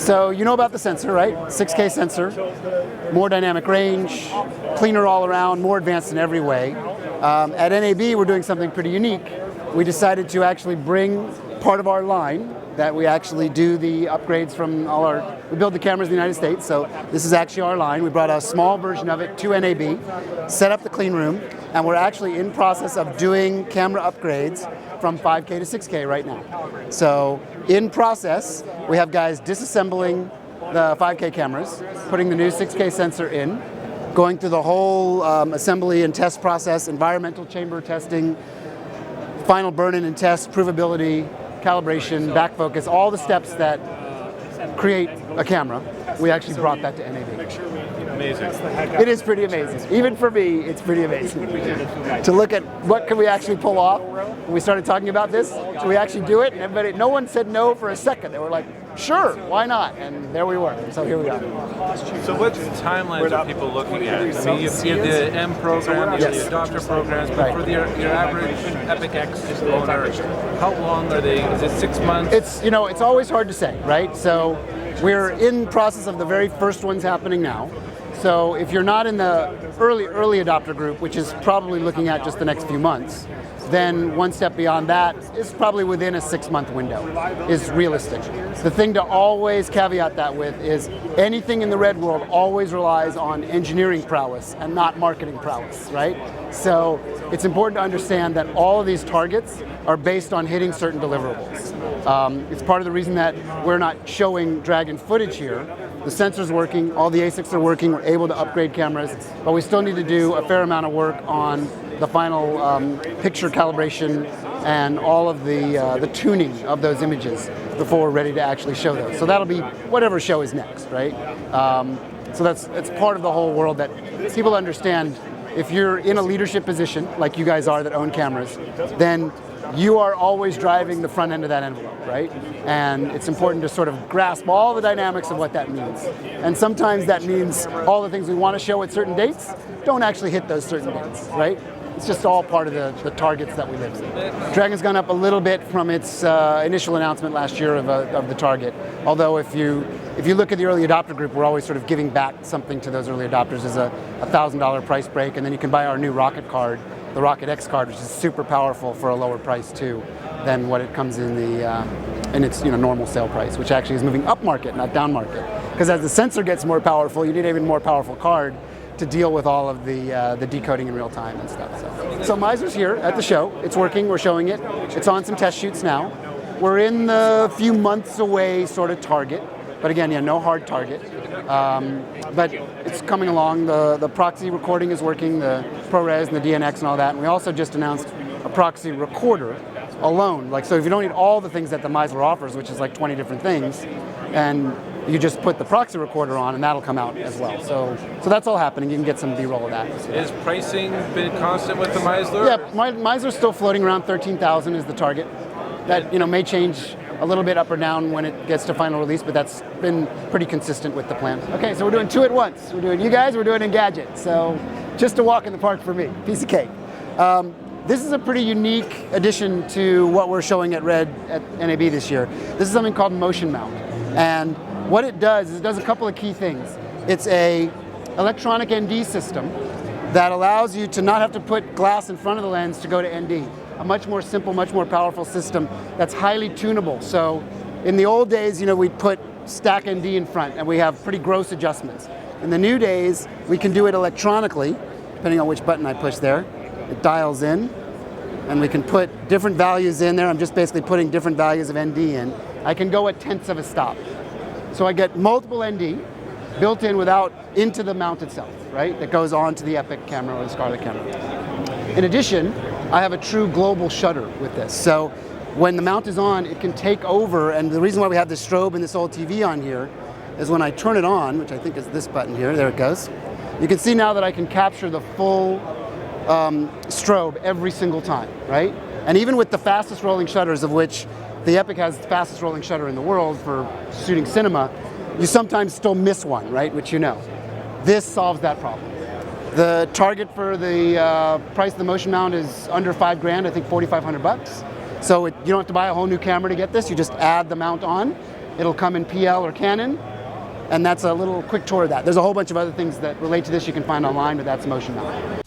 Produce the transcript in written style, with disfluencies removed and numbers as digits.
So you know about the sensor, right? 6K sensor, more dynamic range, cleaner all around, more advanced in every way. At NAB, we're doing something pretty unique. We decided to actually bring part of our line that we actually do the upgrades from we build the cameras in the United States, so this is actually our line. We brought a small version of it to NAB, set up the clean room, and we're actually in process of doing camera upgrades from 5K to 6K right now. So in process, we have guys disassembling the 5K cameras, putting the new 6K sensor in, going through the whole assembly and test process, environmental chamber testing, final burn-in and test, provability, calibration, back focus, all the steps that create a camera. We actually brought that to NAB. Amazing. It is pretty amazing. Even for me, it's pretty amazing. To look at what can we actually pull off. When we started talking about this, so we actually do it, and everybody, no one said no for a second. They were like, sure, why not? And there we were. So here we are. So what timelines are people looking at? I mean, you have the M program, you have the adopter programs, but for your average Epic X owner, how long are they? Is it 6 months? It's always hard to say, right? So we're in process of the very first ones happening now. So if you're not in the early adopter group, which is probably looking at just the next few months, then one step beyond that is probably within a 6-month window, is realistic. The thing to always caveat that with is anything in the red world always relies on engineering prowess and not marketing prowess, right? So it's important to understand that all of these targets are based on hitting certain deliverables. It's part of the reason that we're not showing Dragon footage here. The sensor's working, all the ASICs are working, we're able to upgrade cameras, but we still need to do a fair amount of work on the final picture calibration and all of the tuning of those images before we're ready to actually show those. So that'll be whatever show is next, right? So it's part of the whole world that people understand. If you're in a leadership position, like you guys are that own cameras, then you are always driving the front end of that envelope, right? And it's important to sort of grasp all the dynamics of what that means. And sometimes that means all the things we want to show at certain dates don't actually hit those certain dates, right? It's just all part of the targets that we live in. Dragon's gone up a little bit from its initial announcement last year of the target. Although if you look at the early adopter group, we're always sort of giving back something to those early adopters as a $1,000 price break, and then you can buy our new Rocket card, the Rocket X card, which is super powerful for a lower price too than what it comes in its normal sale price, which actually is moving up market, not down market. Because as the sensor gets more powerful, you need an even more powerful card to deal with all of the decoding in real time and stuff. So Miser's here at the show. It's working. We're showing it. It's on some test shoots now. We're in the few months away sort of target. But again, no hard target. But it's coming along. The proxy recording is working, the ProRes and the DNX and all that. And we also just announced a proxy recorder alone. So if you don't need all the things that the Miser offers, which is like 20 different things, and you just put the proxy recorder on and that'll come out as well. So that's all happening. You can get some B-roll of that. Is pricing been constant with the Miser? Yeah, Miser's still floating around 13,000 is the target. That may change a little bit up or down when it gets to final release, but that's been pretty consistent with the plan. Okay, so we're doing two at once. We're doing you guys, we're doing Engadget. So just a walk in the park for me, piece of cake. This is a pretty unique addition to what we're showing at Red at NAB this year. This is something called Motion Mount. And what it does is it does a couple of key things. It's a electronic ND system that allows you to not have to put glass in front of the lens to go to ND. A much more simple, much more powerful system that's highly tunable. So in the old days, we'd put stack ND in front and we have pretty gross adjustments. In the new days, we can do it electronically, depending on which button I push there. It dials in and we can put different values in there. I'm just basically putting different values of ND in. I can go at tenths of a stop. So I get multiple ND built in into the mount itself, right? That goes onto the Epic camera or the Scarlett camera. In addition, I have a true global shutter with this. So when the mount is on, it can take over, and the reason why we have this strobe and this old TV on here is when I turn it on, which I think is this button here, there it goes. You can see now that I can capture the full strobe every single time, right? And even with the fastest rolling shutters, of which the Epic has the fastest rolling shutter in the world for shooting cinema, you sometimes still miss one, right? Which This solves that problem. The target for the price of the Motion Mount is under $5,000, I think $4,500. So you don't have to buy a whole new camera to get this. You just add the mount on, It'll come in PL or Canon, and that's a little quick tour of that. There's a whole bunch of other things that relate to this you can find online, but that's Motion Mount.